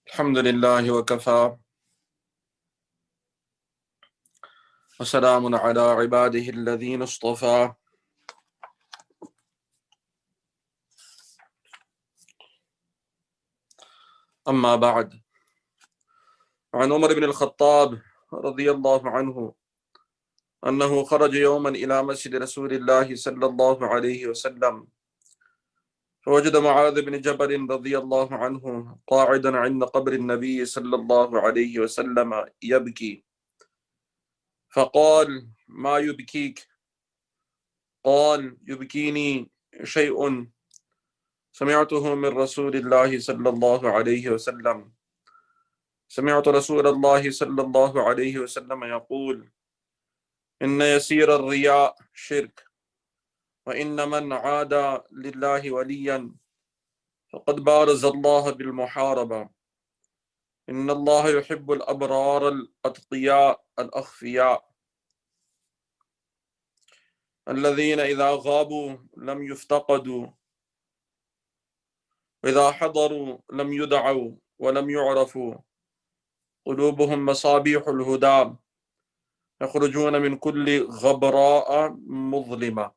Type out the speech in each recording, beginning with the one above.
الحمد لله وكفى وسلام على عباده الذين اصطفى أما بعد. عن عمر بن الخطاب رضي الله عنه أنه خرج يوما إلى مسجد رسول الله صلى الله عليه وسلم فوجد معاذ بن جبل رضي الله عنه قاعدا عند قبر النبي صلى الله عليه وسلم يبكي، فقال: ما يبكيك؟ قال: يبكيني شيء سمعته من رسول الله صلى الله عليه وسلم. سمعت رسول الله صلى الله عليه وسلم يقول: إن يسير الرياء شرك، وإن من عادى لله وليا فقد بارز الله بالمحاربة. إن الله يحب الأبرار الأتقياء الأخفياء الذين إذا غابوا لم يفتقدوا، وإذا حضروا لم يدعوا ولم يعرفوا، قلوبهم مصابيح الهدى يخرجون من كل غبراء مظلمة،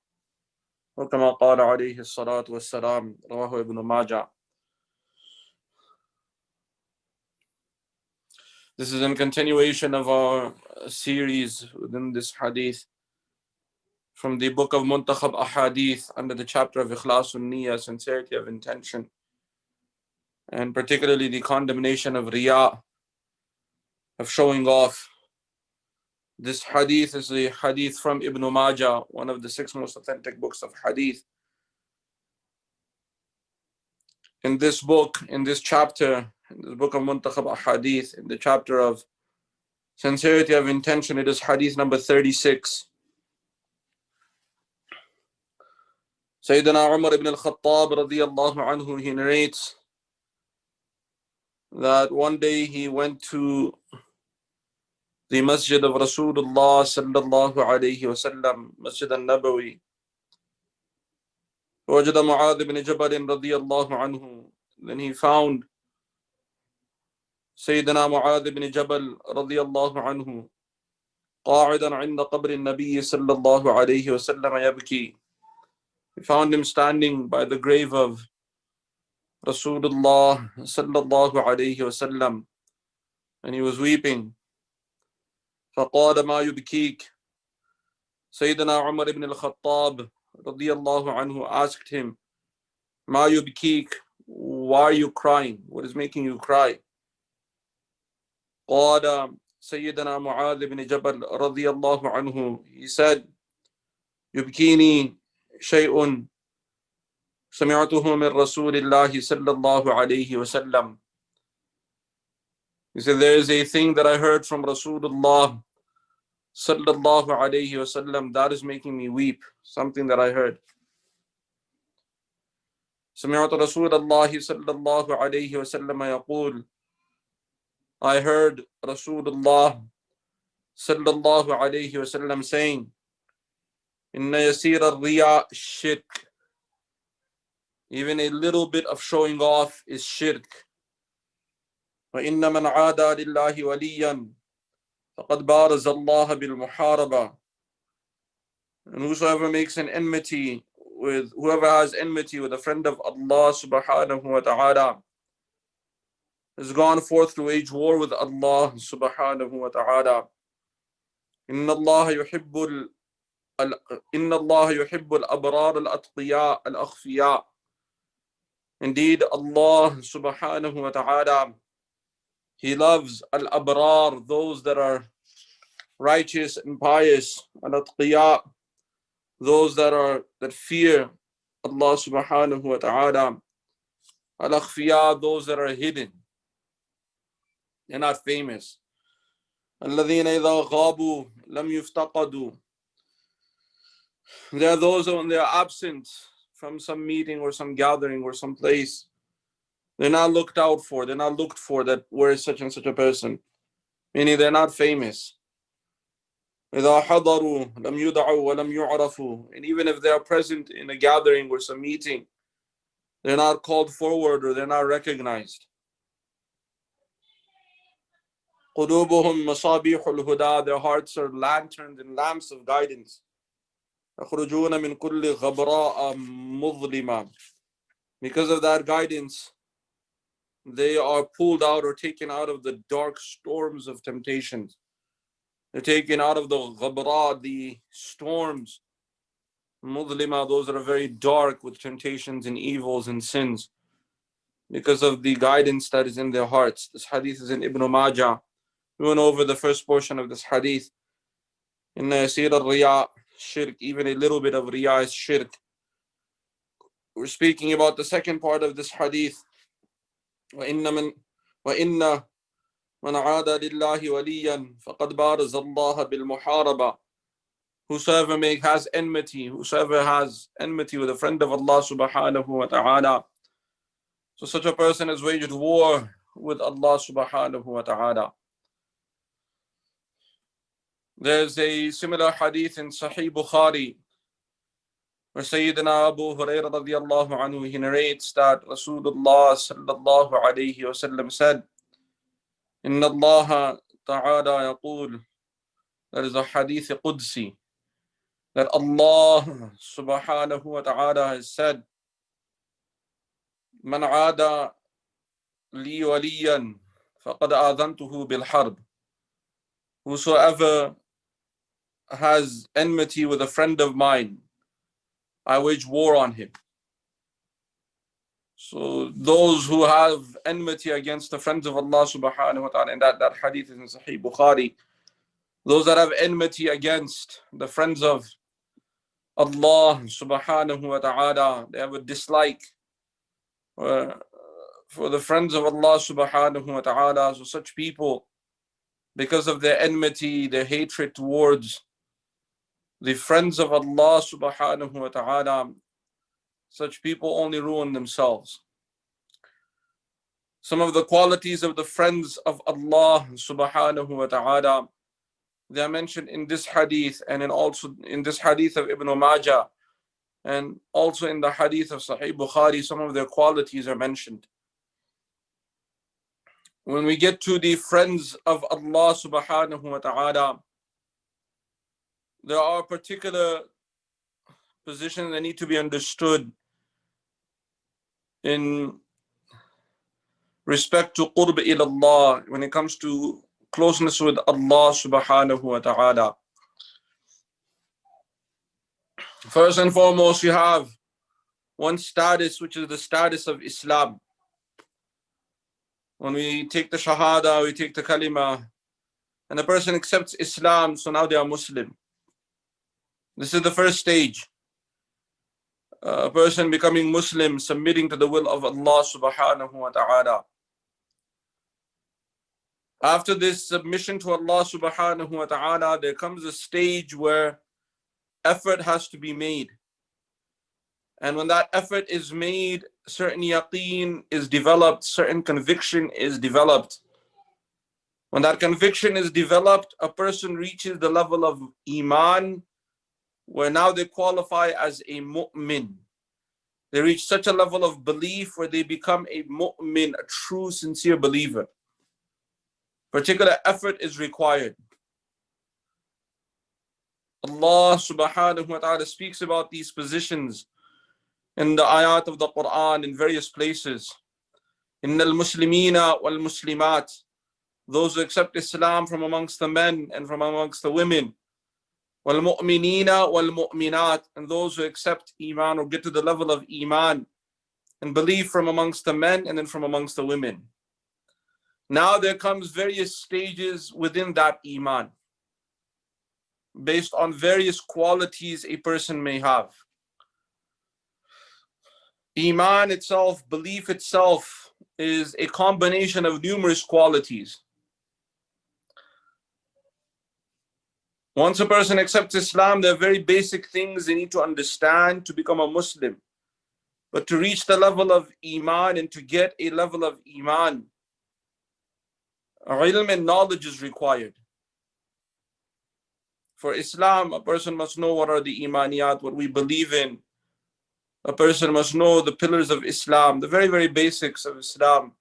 وكما قال عليه الصلاة والسلام. رواه ابن Majah. This is in continuation of our series within this hadith from the book of Muntakhab Ahadith under the chapter of Ikhlas Niyyah, sincerity of intention, and particularly the condemnation of Riya, of showing off. This hadith is a hadith from Ibn Majah, one of the 6 most authentic books of hadith. In this book, in this chapter, in this book of Muntakhab Ahadith, in the chapter of sincerity of intention, it is hadith number 36. Sayyidina Umar ibn al-Khattab radiyallahu anhu, he narrates that one day he went to the Masjid of Rasulullah sallallahu alayhi wa sallam, Masjid al-Nabawi. وَوَجَدَ مُعَاذ بن جبل رضي الله عنه. Then he found Sayyidina Mu'adh ibn Jabal radiyallahu anhu قاعدا عند قبر النبي صلى الله عليه وسلم يبكي. He found him standing by the grave of Rasulullah sallallahu alayhi wasallam, and he was weeping. فقال ما يبكيك? Sayyidina Umar ibn al-Khattab radiyallahu anhu asked him, ما يبكيك? Why are you crying? What is making you cry? قال سيدنا معاذ بن جبل رضي الله عنه, he said, يبكيني شيء سمعته من رسول الله صلى الله عليه وسلم. He said, there is a thing that I heard from Rasulullah sallallahu alayhi wasallam that is making me weep. Something that I heard. سمعت رسول الله صلى الله عليه وسلم يقول. I heard Rasulullah sallallahu alayhi wasallam saying, إن يسير الرياء شرك. Even a little bit of showing off is shirk. وإن من عادى لله وليا فقد بارز الله بالمحاربة. And whosoever makes an enmity with, whoever has enmity with a friend of Allah subhanahu wa ta'ala has gone forth to wage war with Allah subhanahu wa ta'ala. إن الله يحب الأبرار الأتقياء الأخفياء. Indeed, Allah subhanahu wa ta'ala, He loves al-abrar, those that are righteous and pious, al-atqiya, those that fear Allah subhanahu wa ta'ala, al-akhfiya, those that are hidden, they're not famous. الذين إذا غابوا لم يفتقدوا. There are those when they are absent from some meeting or some gathering or some place, they're not looked out for, they're not looked for, that where is such and such a person, meaning they're not famous. إذا حضروا لم يدعوا ولم يعرفوا. And even if they are present in a gathering or some meeting, they're not called forward or they're not recognized. قلوبهم مصابيح الهدى, their hearts are lanterns and lamps of guidance. يخرجون من كل غبراء مظلمة. Because of that guidance, they are pulled out or taken out of the dark storms of temptations. They're taken out of the ghabra, the storms. Mudlima, those that are very dark with temptations and evils and sins, because of the guidance that is in their hearts. This hadith is in Ibn Majah. We went over the first portion of this hadith. In Yasir al-Riya, shirk, even a little bit of Riya is shirk. We're speaking about the second part of this hadith. وَإِنَّ مَنْ عَادَ لِلَّهِ وَلِيًّا فَقَدْ بَارَزَ اللَّهَ بِالْمُحَارَبَةِ. Whosoever has enmity with a friend of Allah subhanahu wa ta'ala, so such a person has waged war with Allah subhanahu wa ta'ala. There's a similar hadith in Sahih Bukhari where Sayyidina Abu Hurairah radiyallahu anhu, he narrates that Rasulullah sallallahu alayhi wa sallam said, Inna Allah ta'ala yaqul, that is a hadith Qudsi, that Allah subhanahu wa ta'ala has said, Man aada li waliyan faqad adhantuhu bil harb. Whosoever has enmity with a friend of mine, I wage war on him. So those who have enmity against the friends of Allah subhanahu wa ta'ala, and that hadith is in Sahih Bukhari, those that have enmity against the friends of Allah subhanahu wa ta'ala, they have a dislike for the friends of Allah subhanahu wa ta'ala. So such people, because of their enmity, their hatred towards the friends of Allah subhanahu wa ta'ala, such people only ruin themselves. Some of the qualities of the friends of Allah subhanahu wa ta'ala, they are mentioned in this hadith, and also in this hadith of Ibn Majah, and also in the hadith of Sahih Bukhari. Some of their qualities are mentioned. When we get to the friends of Allah subhanahu wa ta'ala, there are particular positions that need to be understood in respect to qurb ilallah, when it comes to closeness with Allah subhanahu wa ta'ala. First and foremost, you have one status, which is the status of Islam. When we take the shahada, we take the kalima, and a person accepts Islam, so now they are Muslim. This is the first stage. A person becoming Muslim, submitting to the will of Allah subhanahu wa ta'ala. After this submission to Allah subhanahu wa ta'ala, there comes a stage where effort has to be made. And when that effort is made, certain yaqeen is developed, certain conviction is developed. When that conviction is developed, a person reaches the level of iman, where now they qualify as a mu'min. They reach such a level of belief where they become a mu'min, a true, sincere believer. Particular effort is required. Allah subhanahu wa ta'ala speaks about these positions in the ayat of the Quran in various places. Inna al-muslimina wal-muslimat, those who accept Islam from amongst the men and from amongst the women. Wal-mu'minina wal-mu'minat, and those who accept iman or get to the level of iman and believe from amongst the men and then from amongst the women. Now there comes various stages within that iman, based on various qualities a person may have. Iman itself, belief itself, is a combination of numerous qualities. Once a person accepts Islam, there are very basic things they need to understand to become a Muslim. But to reach the level of iman and to get a level of iman, ilm and knowledge is required. For Islam, a person must know what are the imaniyat, what we believe in. A person must know the pillars of Islam, the very, very basics of Islam,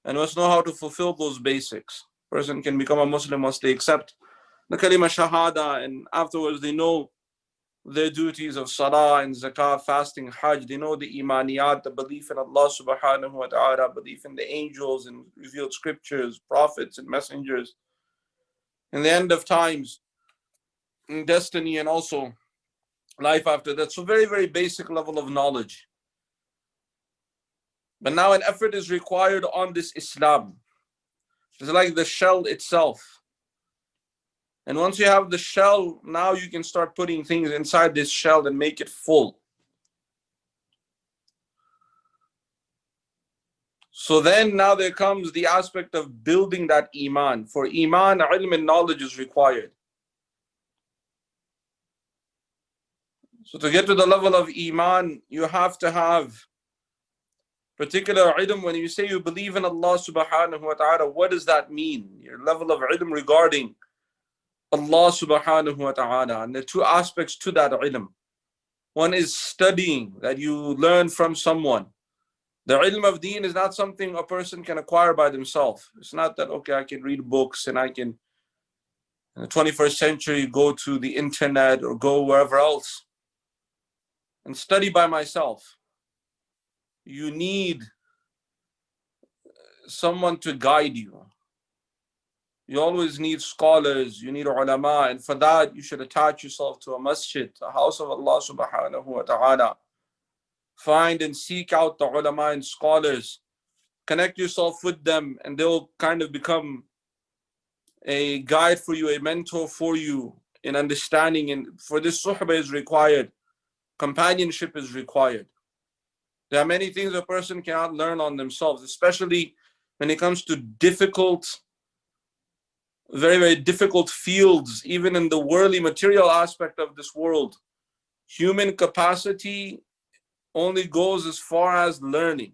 and must know how to fulfill those basics. person can become a Muslim once they accept the kalima shahada, and afterwards they know their duties of salah and zakah, fasting, hajj. They know the imaniyat, the belief in Allah subhanahu wa ta'ala, belief in the angels and revealed scriptures, prophets and messengers, and the end of times, and destiny, and also life after that. So very, very basic level of knowledge. But now an effort is required on this Islam. It's like the shell itself. And once you have the shell, now you can start putting things inside this shell and make it full. So then now there comes the aspect of building that iman. For iman, ilm and knowledge is required. So to get to the level of iman, you have to have particular ilm. When you say you believe in Allah subhanahu wa ta'ala, what does that mean? Your level of ilm regarding Allah subhanahu wa ta'ala. And there are two aspects to that ilm. One is studying, that you learn from someone. The ilm of deen is not something a person can acquire by themselves. It's not that, okay, I can read books and I can, in the 21st century, go to the internet or go wherever else and study by myself. You need someone to guide you. You always need scholars, you need ulama, and for that you should attach yourself to a masjid, a house of Allah subhanahu wa ta'ala. Find and seek out the ulama and scholars. Connect yourself with them, and they'll kind of become a guide for you, a mentor for you in understanding. And for this, suhbah is required. Companionship is required. There are many things a person cannot learn on themselves, especially when it comes to difficult, very, very difficult fields, even in the worldly material aspect of this world. Human capacity only goes as far as learning.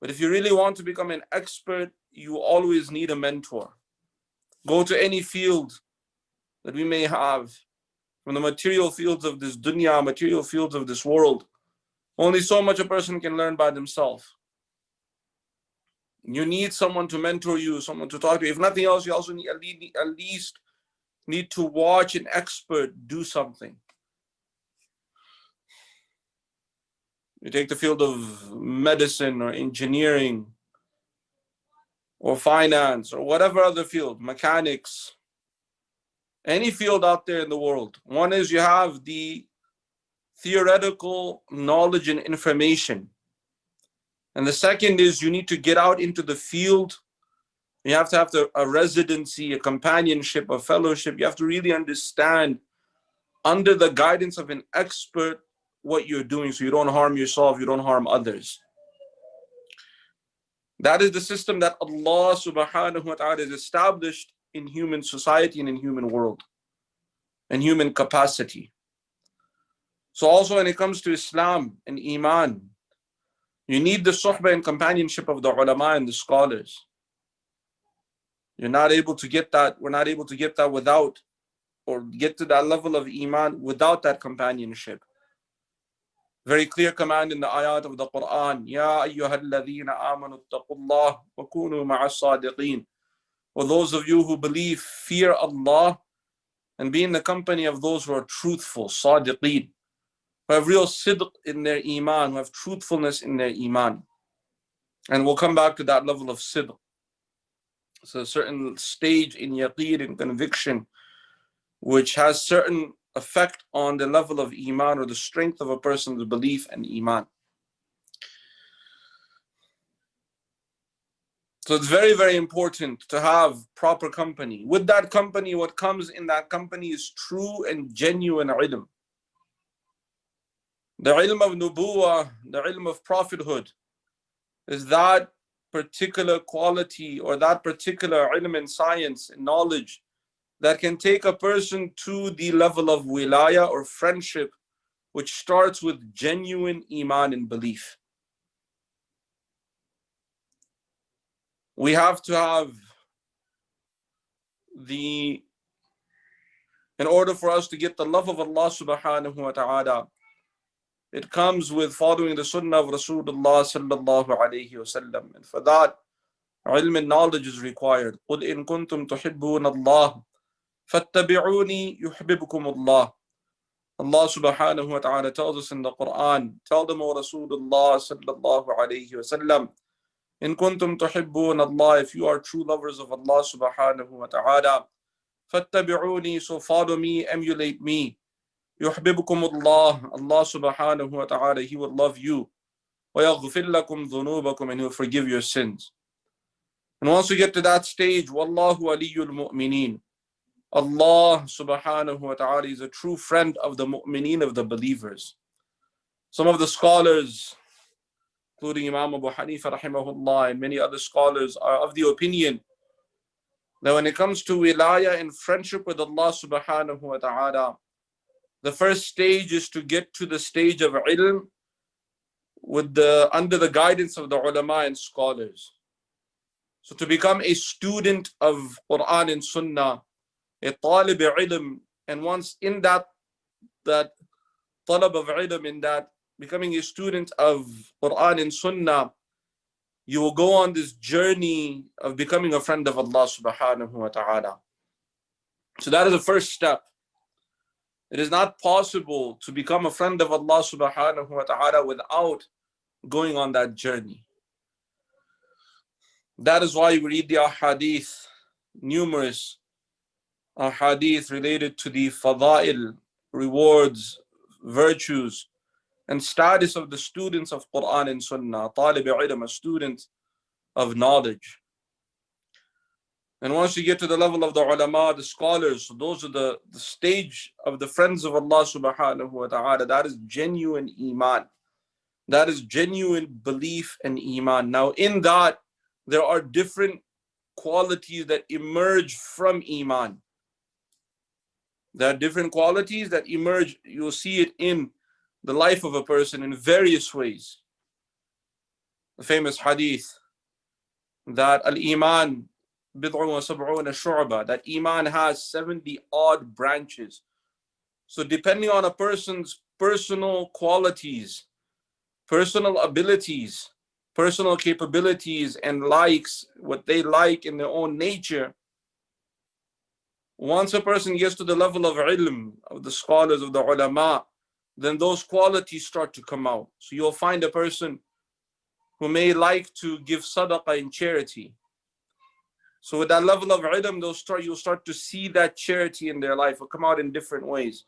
But if you really want to become an expert, you always need a mentor. Go to any field that we may have, from the material fields of this dunya, material fields of this world. Only so much a person can learn by themselves. You need someone to mentor you, someone to talk to you. If nothing else, you also need at least need to watch an expert do something. You take the field of medicine or engineering or finance or whatever other field, mechanics, any field out there in the world. One is you have the theoretical knowledge and information. And the second is you need to get out into the field. You have to have a residency, a companionship, a fellowship. You have to really understand, under the guidance of an expert, what you're doing so you don't harm yourself, you don't harm others. That is the system that Allah subhanahu wa ta'ala has established in human society and in human world and human capacity. So also when it comes to Islam and Iman, you need the suhbah and companionship of the ulama and the scholars. You're not able to get that, we're not able to get that without, or get to that level of Iman without that companionship. Very clear command in the ayat of the Quran. Ya ayyuhalladhina amanu attaqullah wa kunu ma'as sadiqeen. For those of you who believe, fear Allah and be in the company of those who are truthful, sadiqeen, who have real sidq in their iman, who have truthfulness in their iman. And we'll come back to that level of sidq. So a certain stage in yaqeen and conviction, which has certain effect on the level of iman or the strength of a person's belief and iman. So it's very, very important to have proper company. With that company, what comes in that company is true and genuine ilm. The ilm of nubuwah, the ilm of prophethood, is that particular quality or that particular ilm in science and knowledge that can take a person to the level of wilaya or friendship, which starts with genuine iman and belief. We have to have in order for us to get the love of Allah subhanahu wa ta'ala, it comes with following the sunnah of Rasulullah sallallahu alayhi wa sallam. And for that, Ilm and knowledge is required. قُلْ إِن كُنْتُمْ تُحِبُّونَ اللَّهِ فَاتَّبِعُونِي يُحْبِبْكُمُ اللَّهِ. Allah subhanahu wa ta'ala tells us in the Quran, tell them, O Rasulullah sallallahu alayhi wa sallam, in kuntum tuhibbun Allah, if you are true lovers of Allah subhanahu wa ta'ala, fattabi'uni, so follow me, emulate me. Yuhibbukum Allah, Allah subhanahu wa ta'ala, He will love you. Wa yaghfir lakum dhunubakum, and He will forgive your sins. And once we get to that stage, Wallahu waliyul mu'mineen, Allah subhanahu wa ta'ala is a true friend of the mu'mineen, of the believers. Some of the scholars, including Imam Abu Hanifa rahimahullah and many other scholars, are of the opinion that when it comes to wilayah and friendship with Allah subhanahu wa ta'ala, the first stage is to get to the stage of ilm under the guidance of the ulama and scholars. So to become a student of Quran and Sunnah, a talib ilm, and once in that talab of ilm, in that becoming a student of Quran and Sunnah, you will go on this journey of becoming a friend of Allah subhanahu wa ta'ala. So that is the first step. It is not possible to become a friend of Allah subhanahu wa ta'ala without going on that journey. That is why we read the Hadeeth, numerous Hadeeth related to the fada'il, rewards, virtues, and status of the students of Quran and Sunnah, talib ilm, a student of knowledge. And once you get to the level of the ulama, the scholars, so those are the stage of the friends of Allah subhanahu wa ta'ala. That is genuine iman. That is genuine belief and iman. Now in that, there are different qualities that emerge from iman. There are different qualities that emerge. You'll see it in the life of a person in various ways. The famous hadith that al-iman bid'un wa sab'una shu'ba, that iman has 70 odd branches. So depending on a person's personal qualities, personal abilities, personal capabilities and likes, what they like in their own nature, once a person gets to the level of ilm, of the scholars, of the ulama, then those qualities start to come out. So you'll find a person who may like to give sadaqah in charity. So with that level of ilm, you'll start to see that charity in their life will come out in different ways.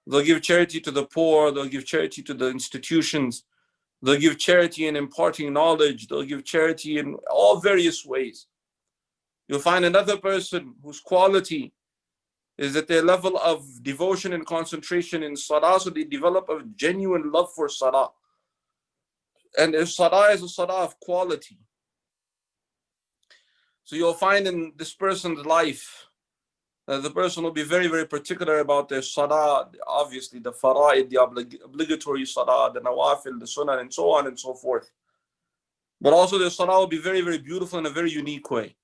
They'll give charity to the poor, they'll give charity to the institutions, they'll give charity in imparting knowledge, they'll give charity in all various ways. You'll find another person whose quality is that their level of devotion and concentration in salah, so they develop a genuine love for salah. And if salah is a salah of quality, so you'll find in this person's life that the person will be very, very particular about their salah, obviously the fara'id, the obligatory salah, the nawafil, the sunnah, and so on and so forth. But also their salah will be very, very beautiful in a very unique way.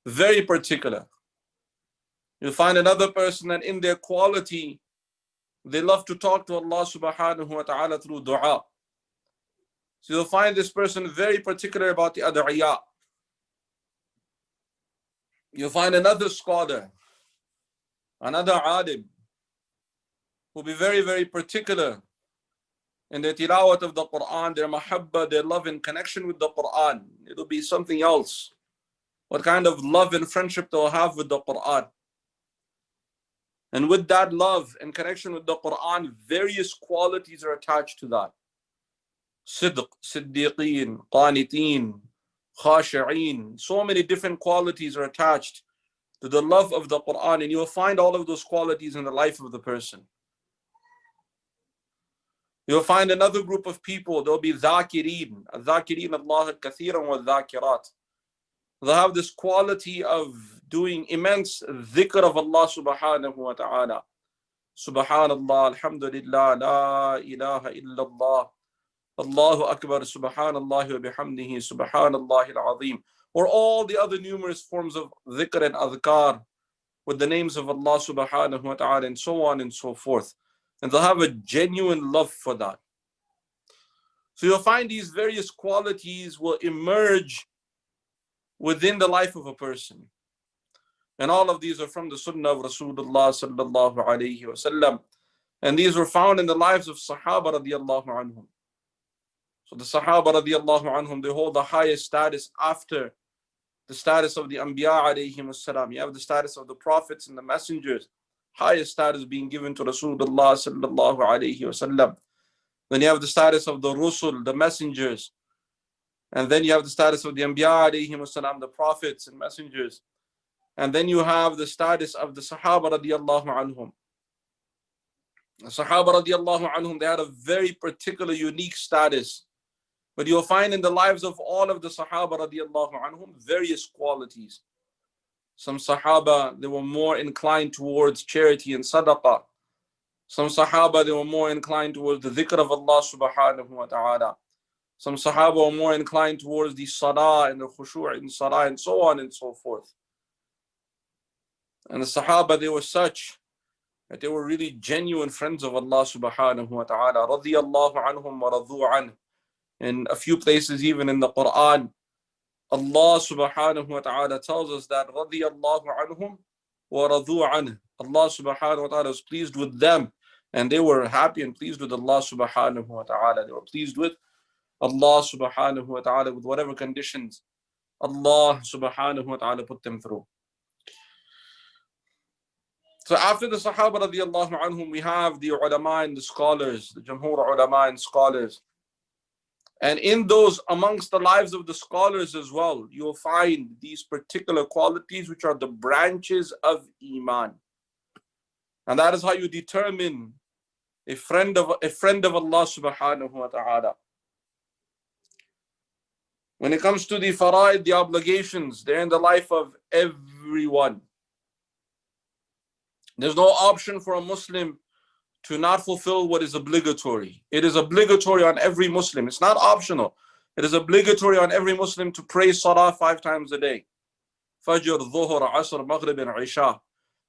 Very particular. You'll find another person that in their quality, they love to talk to Allah subhanahu wa ta'ala through dua. So you'll find this person very particular about the ad'iyah. You'll find another scholar, another alim, who will be very, very particular in their tilawat of the Quran, their mahabba, their love and connection with the Quran. It'll be something else. What kind of love and friendship they'll have with the Quran. And with that love and connection with the Quran, various qualities are attached to that. Sidq, siddiqeen, qaniteen, khashi'een. So many different qualities are attached to the love of the Quran, and you'll find all of those qualities in the life of the person. You'll find another group of people, they'll be dhakireen, dhakireen Allah kathiran wa dhakirat. They'll have this quality of doing immense dhikr of Allah subhanahu wa ta'ala. Subhanallah, alhamdulillah, la ilaha illallah, Allahu akbar, subhanallah wa bihamdihi, subhanallah al-azim. Or all the other numerous forms of dhikr and adhkar with the names of Allah subhanahu wa ta'ala, and so on and so forth. And they'll have a genuine love for that. So you'll find these various qualities will emerge within the life of a person. And all of these are from the Sunnah of Rasulullah sallallahu alayhi wasallam. And these were found in the lives of Sahaba radiallahu anhum. So the Sahaba radiallahu anhum, they hold the highest status after the status of the Anbiya alayhim wassalam. You have the status of the prophets and the messengers, highest status being given to Rasulullah sallallahu alayhi wasallam. Then you have the status of the Rusul, the messengers. And then you have the status of the Anbiya alayhim wassalam, the prophets and messengers. And then you have the status of the Sahaba radiallahu anhum. The Sahaba radiallahu anhum, they had a very particular, unique status. But you'll find in the lives of all of the Sahaba radiallahu anhum various qualities. Some Sahaba, they were more inclined towards charity and sadaqah. Some Sahaba, they were more inclined towards the dhikr of Allah subhanahu wa ta'ala. Some Sahaba were more inclined towards the salah and the khushu' in salah and so on and so forth. And the Sahaba, they were such that they were really genuine friends of Allah subhanahu wa ta'ala. Radiyallahu anhum wa radu anhu. In a few places, even in the Quran, Allah subhanahu wa ta'ala tells us that radiyallahu anhum wa radu anhu. Allah subhanahu wa ta'ala was pleased with them, and they were happy and pleased with Allah subhanahu wa ta'ala. They were pleased with Allah subhanahu wa ta'ala with whatever conditions Allah subhanahu wa ta'ala put them through. So after the Sahaba radiallahu anhum, we have the ulama and the scholars, the Jamhur ulama and scholars. And in those, amongst the lives of the scholars as well, you'll find these particular qualities which are the branches of Iman. And that is how you determine a friend of Allah subhanahu wa ta'ala. When it comes to the fara'id, the obligations, they're in the life of everyone. There's no option for a Muslim to not fulfill what is obligatory. It is obligatory on every Muslim. It's not optional. It is obligatory on every Muslim to pray salah 5 times a day. Fajr, Dhuhr, Asr, Maghrib and Isha.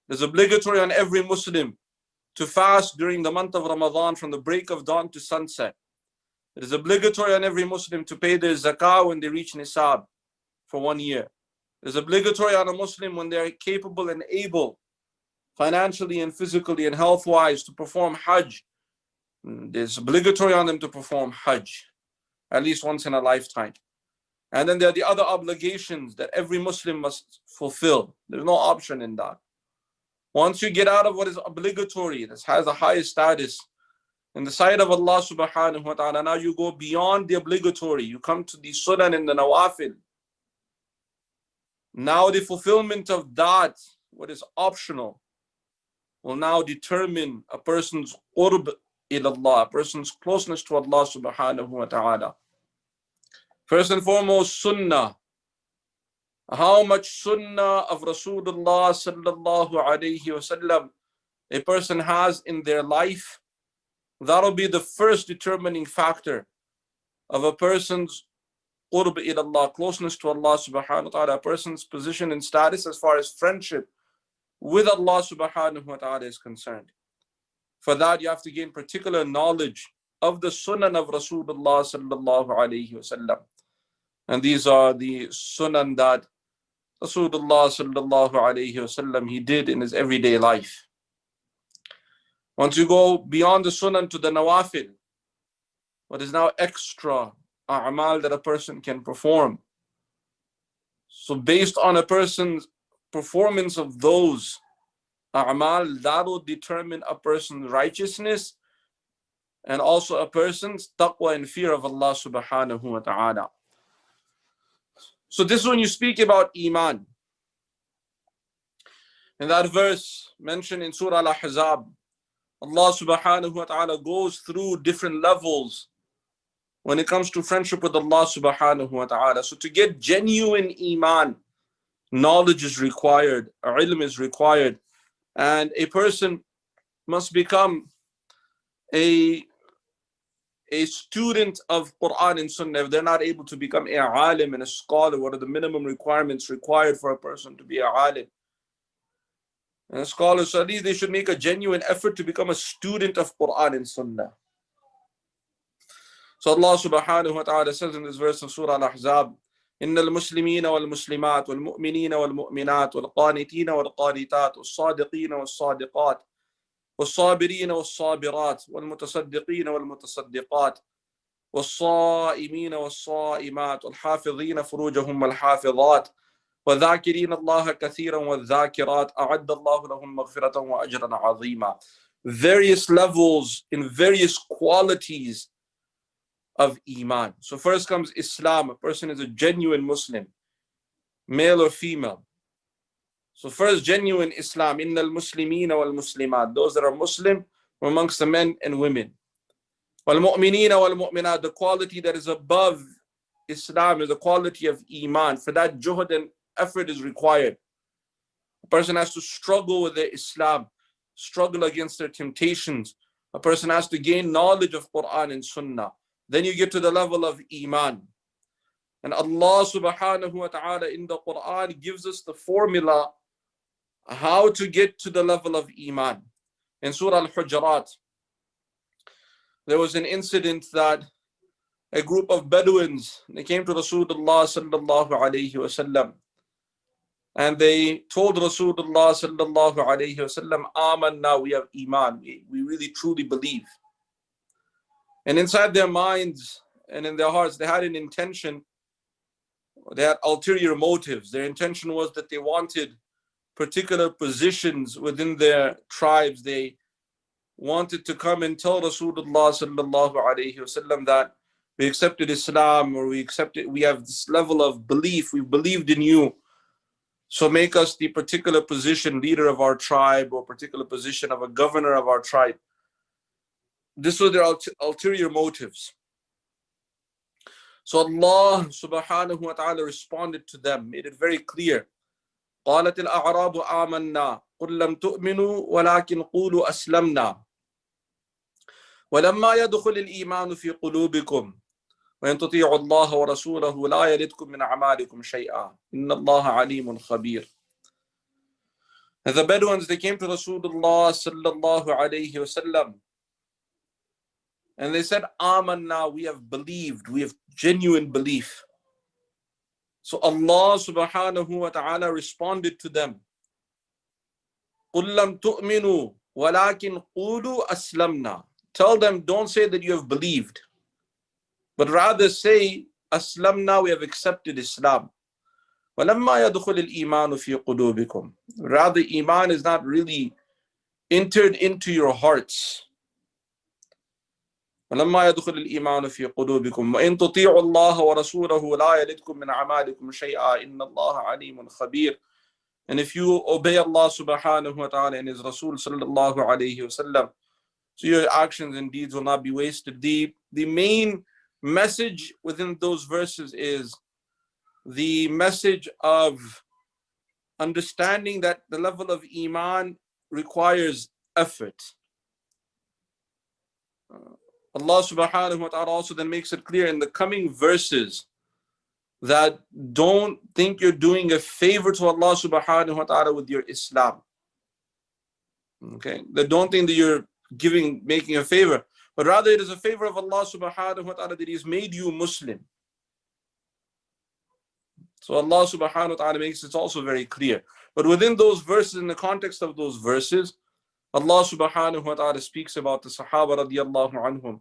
It is obligatory on every Muslim to fast during the month of Ramadan from the break of dawn to sunset. It is obligatory on every Muslim to pay their zakah when they reach nisab for 1 year. It is obligatory on a Muslim when they are capable and able financially and physically and health-wise to perform Hajj. It's obligatory on them to perform Hajj at least once in a lifetime. And then there are the other obligations that every Muslim must fulfill. There's no option in that. Once you get out of what is obligatory, this has the highest status in the sight of Allah subhanahu wa ta'ala, now you go beyond the obligatory. You come to the sunan and the nawafil. Now the fulfillment of that, what is optional, will now determine a person's qurb ilallah, a person's closeness to Allah subhanahu wa ta'ala. First and foremost, sunnah. How much sunnah of Rasulullah sallallahu alayhi wasallam a person has in their life, that'll be the first determining factor of a person's qurb ilallah, closeness to Allah subhanahu wa ta'ala, a person's position and status as far as friendship with Allah subhanahu wa ta'ala is concerned. For that, you have to gain particular knowledge of the sunan of Rasulullah sallallahu alayhi wasallam. And these are the sunan that Rasulullah sallallahu alayhi wasallam he did in his everyday life. Once you go beyond the sunan to the nawafil, what is now extra a'mal that a person can perform. So based on a person's performance of those a'mal, that will determine a person's righteousness and also a person's taqwa and fear of Allah subhanahu wa ta'ala. So this is when you speak about Iman. In that verse mentioned in Surah Al-Ahzab, Allah subhanahu wa ta'ala goes through different levels when it comes to friendship with Allah subhanahu wa ta'ala. So to get genuine Iman, knowledge is required, ilm is required, and a person must become a student of Quran and Sunnah. If they're not able to become a alim and a scholar, what are the minimum requirements required for a person to be a alim and a scholar? So at least they should make a genuine effort to become a student of Quran and Sunnah. So Allah subhanahu wa ta'ala says in this verse of Surah Al-Ahzab, إن المسلمين والمسلمات والمؤمنين والمؤمنات والقانتين والقانتات والصادقين والصادقات والصابرين والصابرات والمتصدقين والمتصدقات والصائمين والصائمات والحافظين فروجهم والحافظات والذاكرين الله كثيرا والذاكرات أعد الله لهم مغفرة وأجرا عظيما. Various levels in various qualities of Iman. So first comes Islam. A person is a genuine Muslim, male or female. So first, genuine Islam. Inna al-Muslimina wal-Muslimat. Those that are Muslim amongst the men and women. Wal-Mu'minina wal-Mu'minat. The quality that is above Islam is the quality of Iman. For that, juhud and effort is required. A person has to struggle with their Islam, struggle against their temptations. A person has to gain knowledge of Quran and Sunnah. Then you get to the level of Iman. And Allah subhanahu wa ta'ala in the Quran gives us the formula how to get to the level of Iman. In Surah Al-Hujurat, there was an incident that a group of Bedouins, they came to Rasulullah sallallahu alayhi wasallam, and they told Rasulullah sallallahu alayhi wasallam, Amanna, we have Iman, we really truly believe. And inside their minds and in their hearts, they had an intention, they had ulterior motives. Their intention was that they wanted particular positions within their tribes. They wanted to come and tell Rasulullah sallallahu alayhi wasallam that we accepted Islam, or we have this level of belief, we believed in you, so make us the particular position, leader of our tribe, or particular position of a governor of our tribe. This was their ulterior motives. So Allah subhanahu wa ta'ala responded to them, made it very clear. قالت الأعراب آمنا قل لم تؤمنوا ولكن قولوا أسلمنا ولما يدخل الإيمان في قلوبكم وإن تطيعوا الله ورسوله لا يلدكم من أعمالكم شيئا إن الله عليم خبير. And the Bedouins, they came to Rasulullah sallallahu alayhi wasallam, and they said, Amanna, we have believed, we have genuine belief. So Allah subhanahu wa ta'ala responded to them, قُلْ لَمْ تُؤْمِنُوا وَلَكِنْ قُولُوا أَسْلَمْنَا. Tell them, don't say that you have believed, but rather say, أَسْلَمْنَا, we have accepted Islam. وَلَمَّا يَدْخُلِ الْإِيمَانُ فِي قُلُوبِكُمْ. Rather, Iman is not really entered into your hearts. وَلَمَّا يَدْخُلِ الْإِيمَانُ فِي قُلُوبِكُمْ وَإِن تُطِيعُوا اللَّهَ وَرَسُولَهُ لَا يَلِدْكُم مِّنْ أَعْمَالِكُمْ شَيْئًا إِنَّ اللَّهَ عَلِيمٌ خَبِيرٌ. And if you obey Allah subhanahu wa ta'ala and His Rasul sallallahu alayhi wa sallam, so your actions and deeds will not be wasted. The main message within those verses is the message of understanding that the level of Iman requires effort. Allah subhanahu wa ta'ala also then makes it clear in the coming verses that don't think you're doing a favor to Allah subhanahu wa ta'ala with your Islam. Okay, that don't think that you're making a favor, but rather it is a favor of Allah subhanahu wa ta'ala that He has made you Muslim. So Allah subhanahu wa ta'ala makes it also very clear. But within those verses, in the context of those verses, Allah subhanahu wa ta'ala speaks about the Sahaba radiyallahu anhum,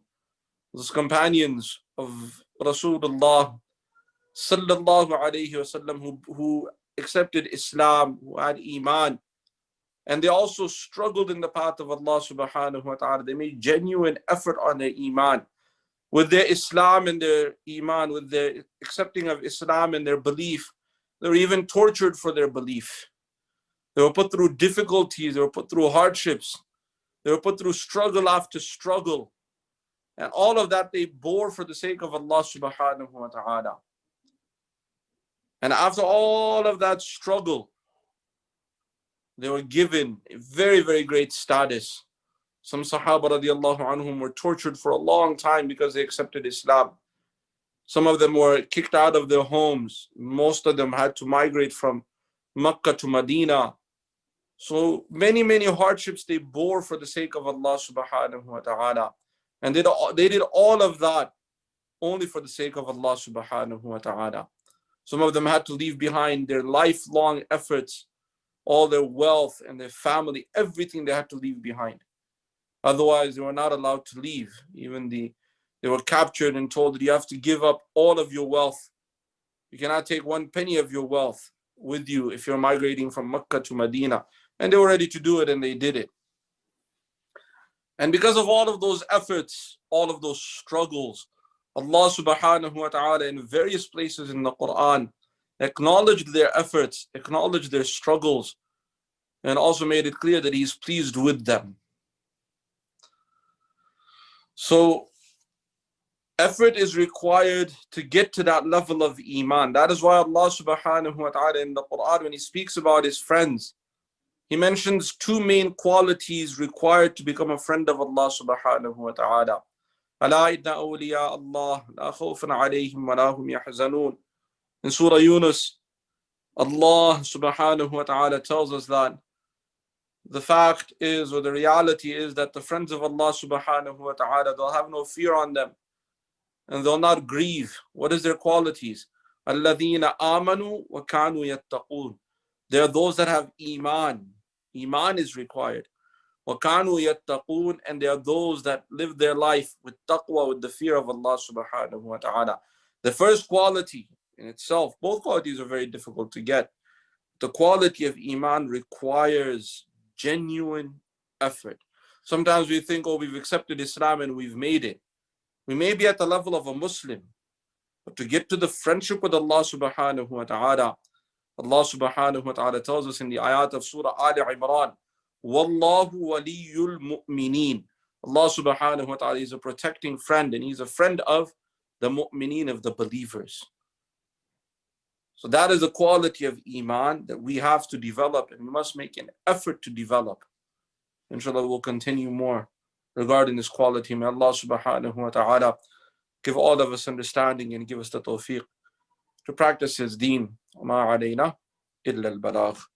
those companions of Rasulullah sallallahu alayhi wasallam who accepted Islam, who had Iman, and they also struggled in the path of Allah subhanahu wa ta'ala. They made genuine effort on their Iman. With their Islam and their Iman, with their accepting of Islam and their belief, they were even tortured for their belief. They were put through difficulties, they were put through hardships, they were put through struggle after struggle. And all of that they bore for the sake of Allah subhanahu wa ta'ala. And after all of that struggle, they were given a very, very great status. Some Sahaba radiallahu anhum were tortured for a long time because they accepted Islam. Some of them were kicked out of their homes. Most of them had to migrate from Makkah to Medina. So many, many hardships they bore for the sake of Allah subhanahu wa ta'ala. And they did all of that only for the sake of Allah subhanahu wa ta'ala. Some of them had to leave behind their lifelong efforts, all their wealth and their family, everything they had to leave behind. Otherwise, they were not allowed to leave. They were captured and told that you have to give up all of your wealth. You cannot take one penny of your wealth with you if you're migrating from Mecca to Medina. And they were ready to do it, and they did it. And because of all of those efforts, all of those struggles, Allah subhanahu wa ta'ala in various places in the Quran acknowledged their efforts, acknowledged their struggles, and also made it clear that He is pleased with them. So effort is required to get to that level of Iman. That is why Allah subhanahu wa ta'ala in the Quran, when He speaks about His friends, He mentions two main qualities required to become a friend of Allah subhanahu wa ta'ala. أَلَا إِنَّ أَوْلِيَاءَ اللَّهِ لَا خَوْفٌ عَلَيْهِمْ وَلَا هُمْ يَحْزَنُونَ. In Surah Yunus, Allah subhanahu wa ta'ala tells us that the fact is, or the reality is, that the friends of Allah subhanahu wa ta'ala, they'll have no fear on them and they'll not grieve. What is their qualities? الَّذِينَ آمَنُوا وَكَانُوا يَتَّقُونَ. They are those that have Iman. Iman is required. وَكَانُوا يَتَّقُونَ. And they are those that live their life with taqwa, with the fear of Allah subhanahu wa ta'ala. The first quality in itself, both qualities are very difficult to get. The quality of Iman requires genuine effort. Sometimes we think, oh, we've accepted Islam and we've made it. We may be at the level of a Muslim, but to get to the friendship with Allah subhanahu wa ta'ala, Allah subhanahu wa ta'ala tells us in the ayat of Surah Ali Imran, Wallahu waliyul mu'mineen. Allah subhanahu wa ta'ala is a protecting friend, and He's a friend of the mu'mineen, of the believers. So that is a quality of Iman that we have to develop, and we must make an effort to develop. Inshallah, we'll continue more regarding this quality. May Allah subhanahu wa ta'ala give all of us understanding and give us the tawfiq to practice His deen. وَمَا عَلَيْنَا إِلَّا الْبَلَاغُ.